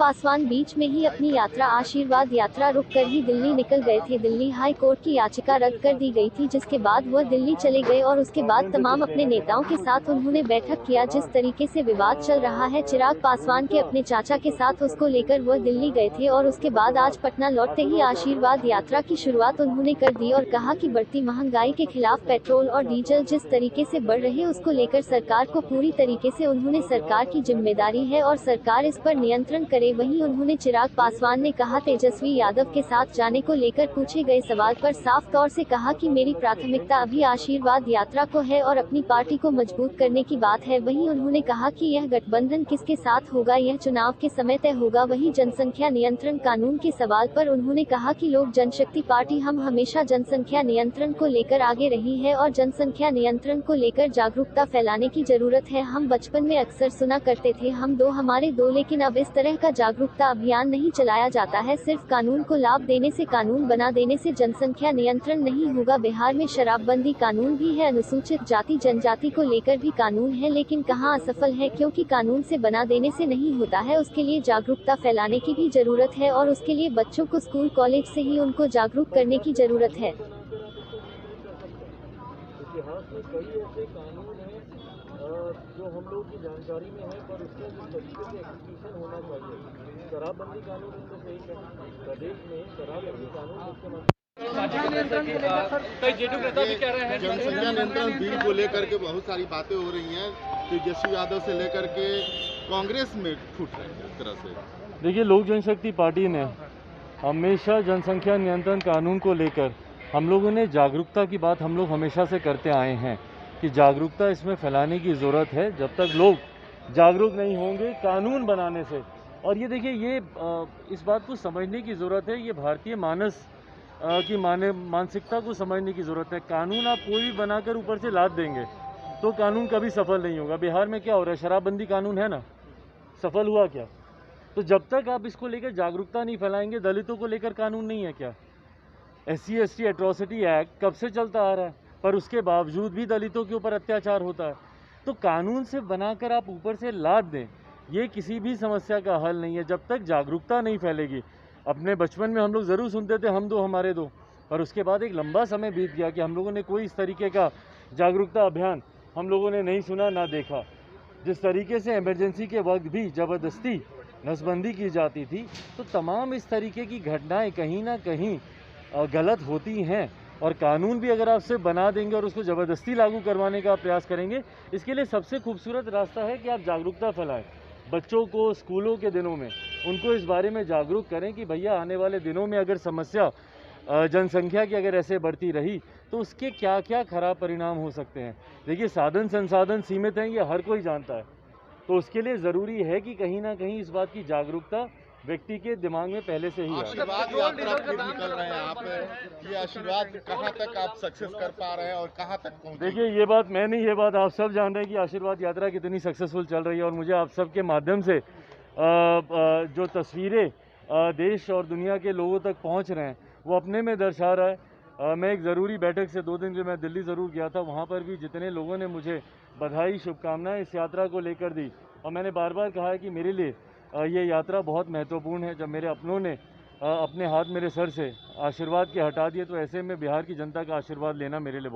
पासवान बीच में ही अपनी यात्रा आशीर्वाद यात्रा रुक कर ही दिल्ली निकल गए थे। दिल्ली हाई कोर्ट की याचिका रद्द कर दी गई थी, जिसके बाद वह दिल्ली चले गए और उसके बाद तमाम अपने नेताओं के साथ उन्होंने बैठक किया। जिस तरीके से विवाद चल रहा है चिराग पासवान के अपने चाचा के साथ, उसको लेकर वह दिल्ली गए थे और उसके बाद आज पटना लौटते ही आशीर्वाद यात्रा की शुरुआत उन्होंने कर दी और कहा कि बढ़ती महंगाई के खिलाफ पेट्रोल और डीजल जिस तरीके से बढ़ रहे, उसको लेकर सरकार को पूरी तरीके से उन्होंने सरकार की जिम्मेदारी है और सरकार इस पर नियंत्रण करे। वहीं उन्होंने चिराग पासवान ने कहा तेजस्वी यादव के साथ जाने को लेकर पूछे गए सवाल पर साफ तौर से कहा कि मेरी प्राथमिकता अभी आशीर्वाद यात्रा को है और अपनी पार्टी को मजबूत करने की बात है। वहीं उन्होंने कहा कि यह गठबंधन किसके साथ होगा यह चुनाव के समय तय होगा। वहीं जनसंख्या नियंत्रण कानून के सवाल पर उन्होंने कहा कि लोक जनशक्ति पार्टी हम हमेशा जनसंख्या नियंत्रण को लेकर आगे रही है और जनसंख्या नियंत्रण को लेकर जागरूकता फैलाने की जरूरत है। हम बचपन में अक्सर सुना करते थे हम दो हमारे दो, लेकिन अब इस तरह का जागरूकता अभियान नहीं चलाया जाता है। सिर्फ कानून को लाभ देने से, कानून बना देने से जनसंख्या नियंत्रण नहीं होगा। बिहार में शराबबंदी कानून भी है, अनुसूचित जाति जनजाति को लेकर भी कानून है, लेकिन कहां असफल है, क्योंकि कानून से बना देने से नहीं होता है। उसके लिए जागरूकता फैलाने की भी जरूरत है और उसके लिए बच्चों को स्कूल कॉलेज से ही उनको जागरूक करने की जरूरत है। इतिहास में कई ऐसे कानून हैं जो हम लोगों की जानकारी में है, पर उसमें जिस तरीके से एग्जीक्यूशन होना चाहिए, शराबबंदी कानून उनमें से एक है। प्रदेश में शराबबंदी कानून मुख्यमंत्री जनसंख्या नियंत्रण बिल को लेकर के बहुत सारी बातें हो रही हैं, तेजस्वी यादव से लेकर के कांग्रेस में फूट रही है एक तरह से। देखिए, लोक जनशक्ति पार्टी ने हमेशा जनसंख्या नियंत्रण कानून को लेकर हम लोगों ने जागरूकता की बात हम लोग हमेशा से करते आए हैं कि जागरूकता इसमें फैलाने की ज़रूरत है। जब तक लोग जागरूक नहीं होंगे कानून बनाने से, और ये देखिए ये इस बात को समझने की ज़रूरत है, ये भारतीय मानस की मानसिकता को समझने की ज़रूरत है। कानून आप कोई भी बनाकर ऊपर से लाद देंगे तो कानून कभी सफल नहीं होगा। बिहार में क्या हो रहा है, शराबबंदी कानून है ना, सफल हुआ क्या? तो जब तक आप इसको लेकर जागरूकता नहीं फैलाएंगे, दलितों को लेकर कानून नहीं है क्या? SC/ST एट्रॉसिटी एक्ट कब से चलता आ रहा है, पर उसके बावजूद भी दलितों के ऊपर अत्याचार होता है। तो कानून से बनाकर आप ऊपर से लाद दें, ये किसी भी समस्या का हल नहीं है जब तक जागरूकता नहीं फैलेगी। अपने बचपन में हम लोग ज़रूर सुनते थे हम दो हमारे दो, पर उसके बाद एक लंबा समय बीत गया कि हम लोगों ने कोई इस तरीके का जागरूकता अभियान हम लोगों ने नहीं सुना ना देखा। जिस तरीके से इमरजेंसी के वक्त भी ज़बरदस्ती नसबंदी की जाती थी, तो तमाम इस तरीके की घटनाएं कहीं ना कहीं गलत होती हैं। और कानून भी अगर आप सिर्फ बना देंगे और उसको ज़बरदस्ती लागू करवाने का प्रयास करेंगे, इसके लिए सबसे खूबसूरत रास्ता है कि आप जागरूकता फैलाएं। बच्चों को स्कूलों के दिनों में उनको इस बारे में जागरूक करें कि भैया आने वाले दिनों में अगर समस्या जनसंख्या की अगर ऐसे बढ़ती रही तो उसके क्या क्या खराब परिणाम हो सकते हैं। देखिए, साधन संसाधन सीमित हैं, ये हर कोई जानता है, तो उसके लिए ज़रूरी है कि कहीं ना कहीं इस बात की जागरूकता व्यक्ति के दिमाग में पहले से ही है। आशीर्वाद यात्रा फिर निकल रहे हैं आप, ये आशीर्वाद कहां तक आप सक्सेस कर पा रहे हैं और कहां तक पहुंचे? देखिए, ये बात मैं नहीं, ये बात आप सब जान रहे हैं कि आशीर्वाद यात्रा कितनी सक्सेसफुल चल रही है। और मुझे आप सब के माध्यम से जो तस्वीरें देश और दुनिया के लोगों तक पहुंच रहे हैं वो अपने में दर्शा रहा है। मैं एक ज़रूरी बैठक से 2 दिन के मैं दिल्ली ज़रूर गया था, वहाँ पर भी जितने लोगों ने मुझे बधाई शुभकामनाएं इस यात्रा को लेकर दी, और मैंने बार बार कहा है कि मेरे लिए ये यात्रा बहुत महत्वपूर्ण है। जब मेरे अपनों ने अपने हाथ मेरे सर से आशीर्वाद के हटा दिए, तो ऐसे में बिहार की जनता का आशीर्वाद लेना मेरे लिए